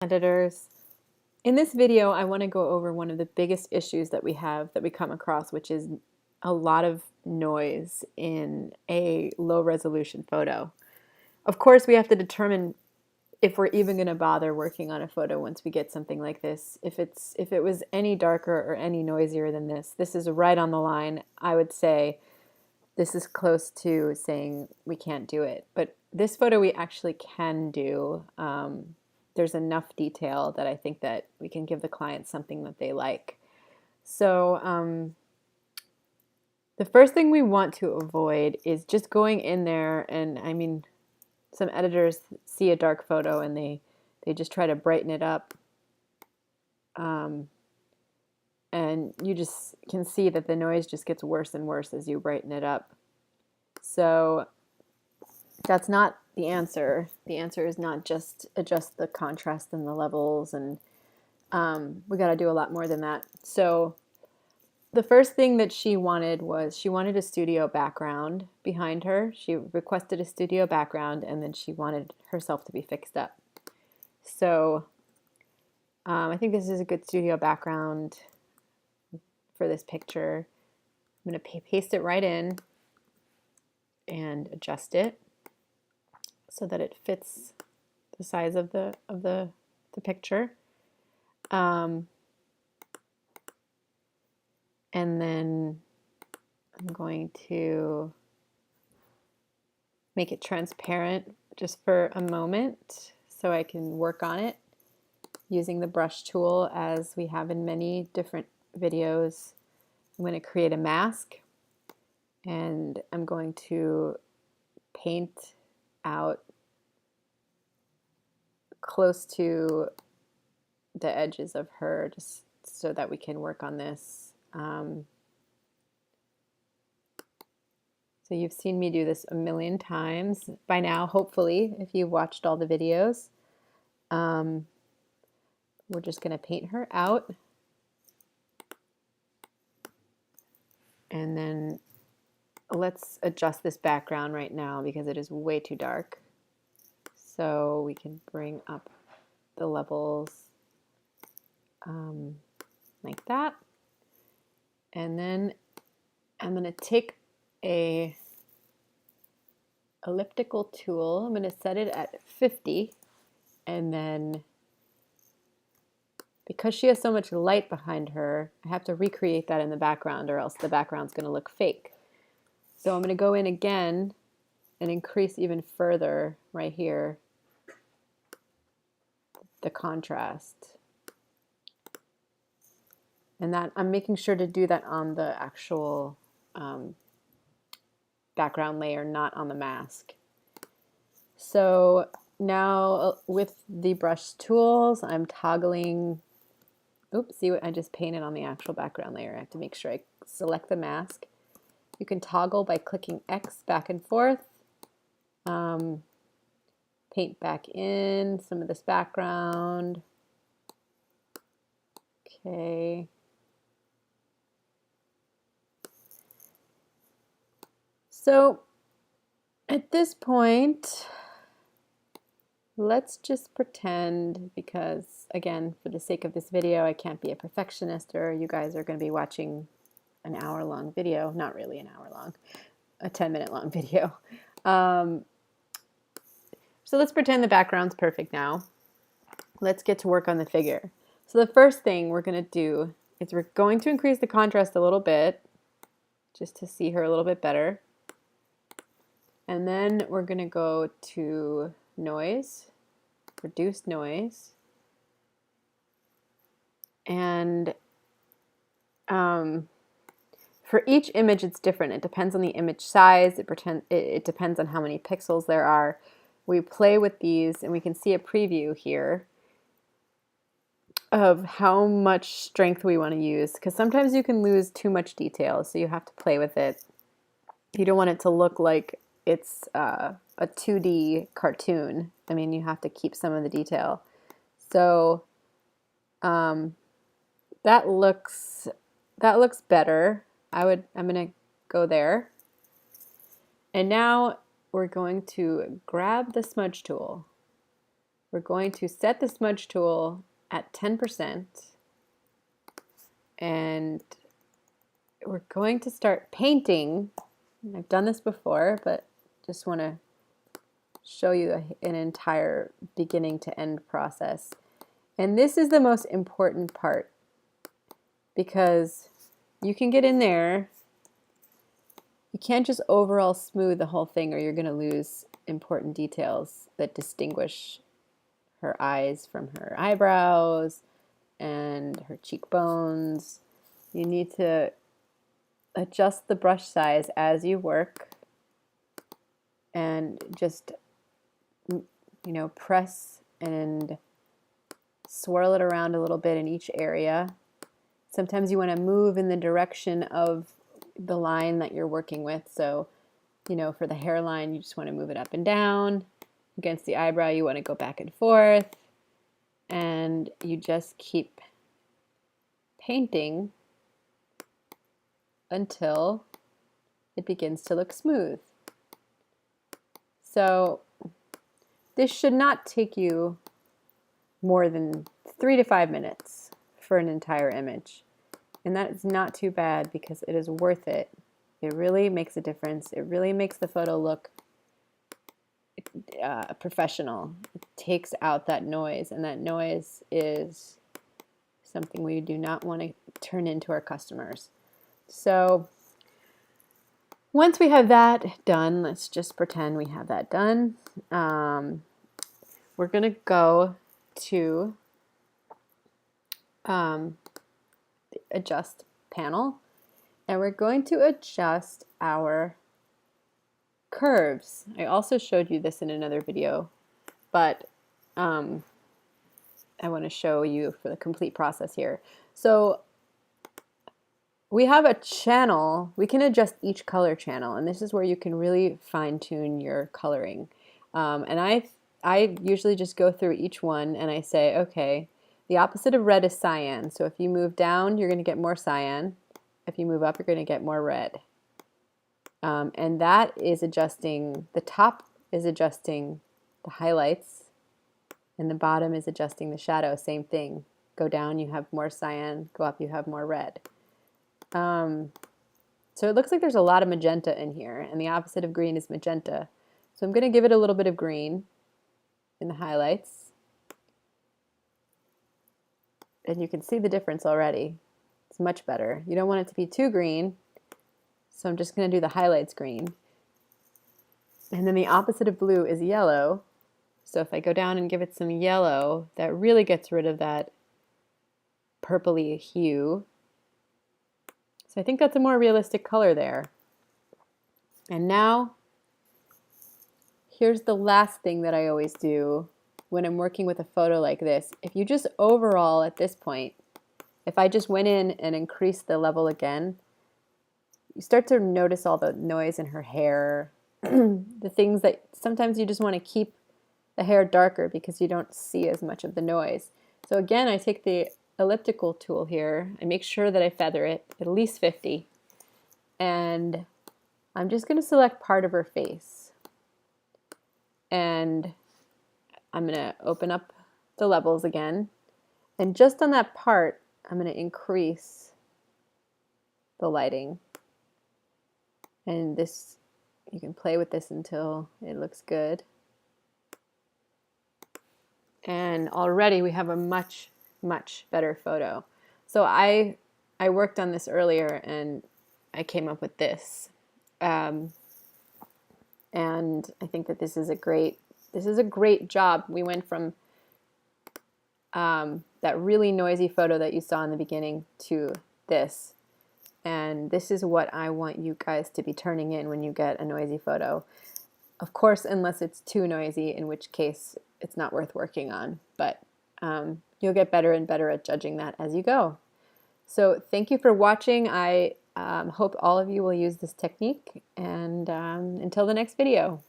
Editors. In this video, I want to go over one of the biggest issues that we come across, which is a lot of noise in a low resolution photo. Of course, we have to determine if we're even going to bother working on a photo once we get something like this. If it was any darker or any noisier than this is right on the line. I would say this is close to saying we can't do it. But this photo we actually can do. There's enough detail that I think that we can give the client something that they like. So the first thing we want to avoid is just going in there and, I mean, some editors see a dark photo and they just try to brighten it up. And you just can see that the noise just gets worse and worse as you brighten it up. So that's not the answer. The answer is not just adjust the contrast and the levels, and we got to do a lot more than that. So the first thing that she wanted was she wanted a studio background behind her. She requested a studio background, and then she wanted herself to be fixed up. So I think this is a good studio background for this picture. I'm going to paste it right in and adjust it so that it fits the size of the picture. And then I'm going to make it transparent just for a moment so I can work on it using the brush tool as we have in many different videos. I'm going to create a mask and I'm going to paint out close to the edges of her just so that we can work on this. So you've seen me do this a million times by now, hopefully, if you've watched all the videos. We're just going to paint her out. And then let's adjust this background right now because it is way too dark. So we can bring up the levels like that. And then I'm going to take a elliptical tool. I'm going to set it at 50, and then because she has so much light behind her, I have to recreate that in the background or else the background's going to look fake. So I'm going to go in again and increase even further right here the contrast. And that I'm making sure to do that on the actual background layer, not on the mask. So now with the brush tools, I'm toggling. Oops, see what I just painted on the actual background layer. I have to make sure I select the mask. You can toggle by clicking X back and forth. Paint back in some of this background. Okay. So at this point, let's just pretend, because again, for the sake of this video, I can't be a perfectionist, or you guys are going to be watching an hour-long video. Not really an hour long, a 10-minute long video. So let's pretend the background's perfect now. Let's get to work on the figure. So the first thing we're going to do is we're going to increase the contrast a little bit just to see her a little bit better. And then we're going to go to noise, reduce noise. And for each image it's different. It depends on the image size. It depends on how many pixels there are. We play with these and we can see a preview here of how much strength we want to use, because sometimes you can lose too much detail, so you have to play with it. You don't want it to look like it's a 2D cartoon. I mean, you have to keep some of the detail. So that looks better. I'm going to go there. And now we're going to grab the smudge tool we're going to set the smudge tool at 10%, and we're going to start painting. I've done this before, but just want to show you an entire beginning to end process. And this is the most important part, because you can get in there. You can't just overall smooth the whole thing, or you're going to lose important details that distinguish her eyes from her eyebrows and her cheekbones. You need to adjust the brush size as you work, and just, you know, press and swirl it around a little bit in each area. Sometimes you want to move in the direction of the line that you're working with. So, you know, for the hairline, you just want to move it up and down. Against the eyebrow, you want to go back and forth. And you just keep painting until it begins to look smooth. So this should not take you more than 3 to 5 minutes for an entire image. And that is not too bad, because it is worth it. It really makes a difference. It really makes the photo look professional. It takes out that noise, and that noise is something we do not want to turn into our customers. So once we have that done, let's just pretend we have that done. We're going to go to the adjust panel, and we're going to adjust our curves. I also showed you this in another video, but I want to show you for the complete process here. So we have a channel. We can adjust each color channel, and this is where you can really fine-tune your coloring. And I usually just go through each one and I say, okay, the opposite of red is cyan. So if you move down, you're going to get more cyan. If you move up, you're going to get more red. And that is adjusting, the top is adjusting the highlights, and the bottom is adjusting the shadow. Same thing. Go down, you have more cyan. Go up, you have more red. So it looks like there's a lot of magenta in here, and the opposite of green is magenta. So I'm going to give it a little bit of green in the highlights. And you can see the difference already. It's much better. You don't want it to be too green, so I'm just going to do the highlights green. And then the opposite of blue is yellow. So if I go down and give it some yellow, that really gets rid of that purpley hue. So I think that's a more realistic color there. And now, here's the last thing that I always do when I'm working with a photo like this. If you just overall at this point, if I just went in and increased the level again, you start to notice all the noise in her hair, the things that sometimes you just want to keep the hair darker because you don't see as much of the noise. So again, I take the elliptical tool here. I make sure that I feather it at least 50. And I'm just going to select part of her face. And I'm going to open up the levels again. And just on that part, I'm going to increase the lighting. And this, you can play with this until it looks good. And already we have a much, much better photo. So I worked on this earlier and I came up with this. And I think that this is a great job. We went from that really noisy photo that you saw in the beginning to this. And this is what I want you guys to be turning in when you get a noisy photo. Of course, unless it's too noisy, in which case it's not worth working on. But you'll get better and better at judging that as you go. So thank you for watching. I hope all of you will use this technique. And until the next video.